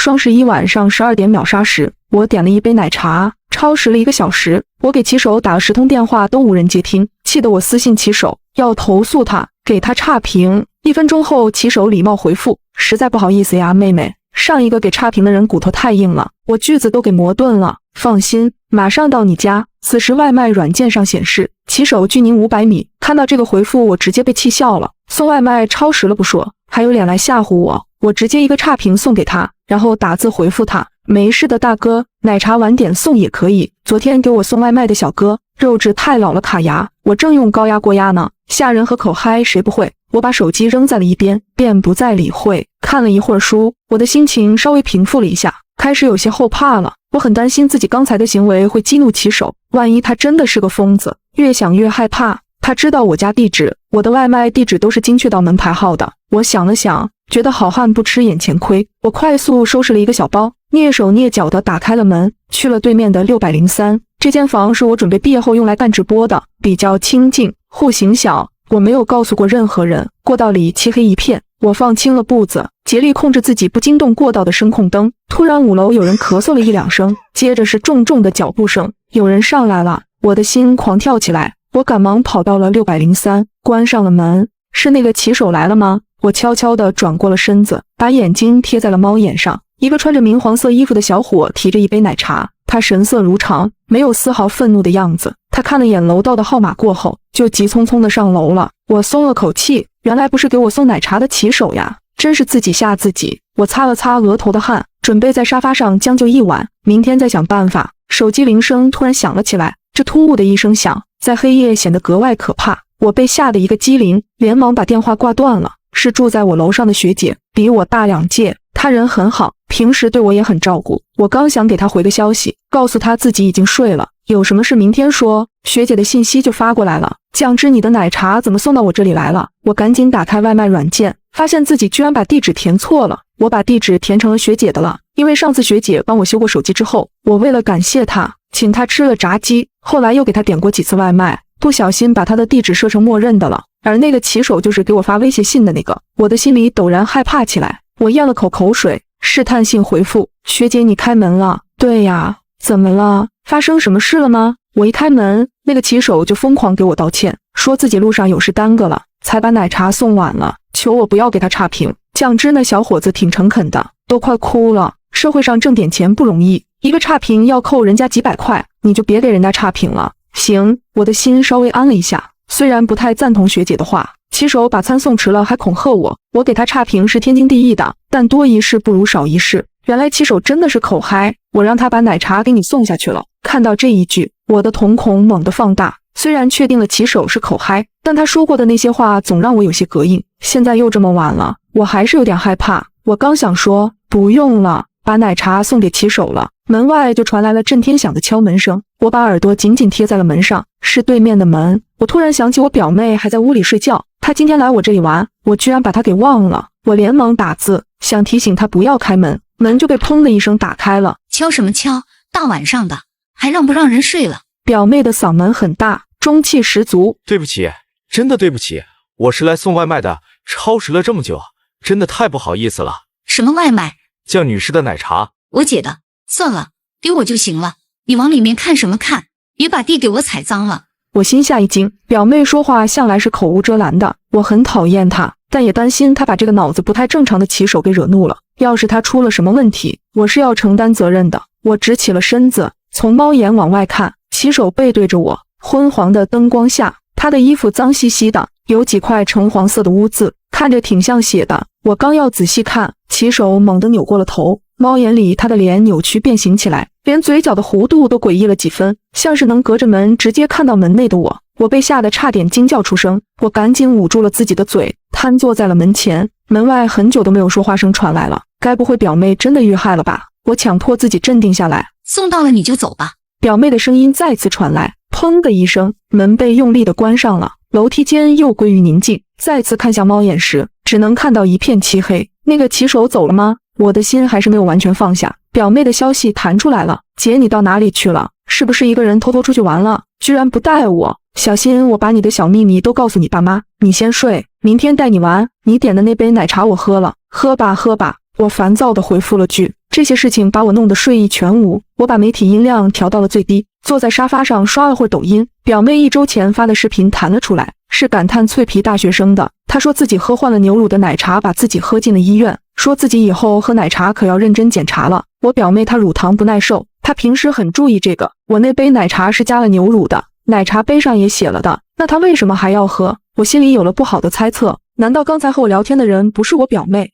双11晚上12点秒杀时，我点了一杯奶茶，超时了1个小时。我给骑手打了10通电话都无人接听，气得我私信骑手要投诉他，给他差评。1分钟后，骑手礼貌回复：实在不好意思呀，妹妹，上一个给差评的人骨头太硬了，我句子都给磨钝了。放心，马上到你家。此时外卖软件上显示骑手距您500米。看到这个回复，我直接被气笑了。送外卖超时了不说，还有脸来吓唬我。我直接一个差评送给他，然后打字回复他：没事的大哥，奶茶晚点送也可以。昨天给我送外卖的小哥，肉质太老了卡牙，我正用高压锅压呢。吓人和口嗨谁不会？我把手机扔在了一边，便不再理会。看了一会儿书，我的心情稍微平复了一下，开始有些后怕了。我很担心自己刚才的行为会激怒骑手，万一他真的是个疯子。越想越害怕。他知道我家地址，我的外卖地址都是精确到门牌号的。我想了想，觉得好汉不吃眼前亏，我快速收拾了一个小包，蹑手蹑脚地打开了门，去了对面的603。这间房是我准备毕业后用来干直播的，比较清静，户型小。我没有告诉过任何人。过道里漆黑一片，我放轻了步子，竭力控制自己不惊动过道的声控灯。突然5楼有人咳嗽了1、2声，接着是重重的脚步声，有人上来了，我的心狂跳起来。我赶忙跑到了603，关上了门。是那个骑手来了吗？我悄悄地转过了身子，把眼睛贴在了猫眼上。一个穿着明黄色衣服的小伙提着一杯奶茶，他神色如常，没有丝毫愤怒的样子。他看了眼楼道的号码过后，就急匆匆地上楼了。我松了口气，原来不是给我送奶茶的骑手呀，真是自己吓自己。我擦了擦额头的汗，准备在沙发上将就一晚，明天再想办法。手机铃声突然响了起来，这突兀的一声响，在黑夜显得格外可怕。我被吓得一个机灵，连忙把电话挂断了。是住在我楼上的学姐，比我大2届，她人很好，平时对我也很照顾。我刚想给她回个消息，告诉她自己已经睡了，有什么事明天说，学姐的信息就发过来了：酱汁，你的奶茶怎么送到我这里来了？我赶紧打开外卖软件，发现自己居然把地址填错了。我把地址填成了学姐的了，因为上次学姐帮我修过手机之后，我为了感谢她，请她吃了炸鸡，后来又给她点过几次外卖，不小心把她的地址设成默认的了。而那个骑手就是给我发威胁信的那个，我的心里陡然害怕起来。我咽了口口水，试探性回复：学姐，你开门了？对呀，怎么了？发生什么事了吗？我一开门，那个骑手就疯狂给我道歉，说自己路上有事耽搁了，才把奶茶送晚了，求我不要给他差评。酱汁那小伙子挺诚恳的，都快哭了。社会上挣点钱不容易，一个差评要扣人家几百块，你就别给人家差评了。行，我的心稍微安了一下。虽然不太赞同学姐的话，骑手把餐送迟了还恐吓我，我给他差评是天经地义的，但多一事不如少一事。原来骑手真的是口嗨，我让他把奶茶给你送下去了。看到这一句，我的瞳孔猛地放大。虽然确定了骑手是口嗨，但他说过的那些话总让我有些膈应。现在又这么晚了，我还是有点害怕。我刚想说不用了，把奶茶送给骑手了，门外就传来了震天响的敲门声。我把耳朵紧紧贴在了门上，是对面的门。我突然想起我表妹还在屋里睡觉，她今天来我这里玩，我居然把她给忘了。我连忙打字想提醒她不要开门，门就被砰的一声打开了。敲什么敲？大晚上的还让不让人睡了？表妹的嗓门很大，中气十足。对不起，真的对不起，我是来送外卖的，超时了这么久，真的太不好意思了。什么外卖？酱女士的奶茶。我姐的，算了，给我就行了，你往里面看什么看？别把地给我踩脏了。我心下一惊，表妹说话向来是口无遮拦的，我很讨厌她，但也担心她把这个脑子不太正常的骑手给惹怒了。要是她出了什么问题，我是要承担责任的。我直起了身子，从猫眼往外看，骑手背对着我，昏黄的灯光下，他的衣服脏兮兮的，有几块橙黄色的污渍，看着挺像血的。我刚要仔细看，骑手猛地扭过了头，猫眼里他的脸扭曲变形起来，连嘴角的弧度都诡异了几分，像是能隔着门直接看到门内的我。我被吓得差点惊叫出声，我赶紧捂住了自己的嘴，瘫坐在了门前。门外很久都没有说话声传来了，该不会表妹真的遇害了吧？我强迫自己镇定下来。送到了你就走吧。表妹的声音再次传来，砰的一声，门被用力地关上了，楼梯间又归于宁静。再次看向猫眼时，只能看到一片漆黑。那个骑手走了吗？我的心还是没有完全放下。表妹的消息弹出来了，姐你到哪里去了？是不是一个人偷偷出去玩了？居然不带我，小心我把你的小秘密都告诉你爸妈。你先睡，明天带你玩。你点的那杯奶茶我喝了，喝吧喝吧。我烦躁地回复了句，这些事情把我弄得睡意全无。我把媒体音量调到了最低，坐在沙发上刷了会儿抖音。表妹1周前发的视频弹了出来，是感叹脆皮大学生的。她说自己喝换了牛乳的奶茶，把自己喝进了医院，说自己以后喝奶茶可要认真检查了。我表妹她乳糖不耐受，她平时很注意这个。我那杯奶茶是加了牛乳的，奶茶杯上也写了的，那她为什么还要喝？我心里有了不好的猜测，难道刚才和我聊天的人不是我表妹？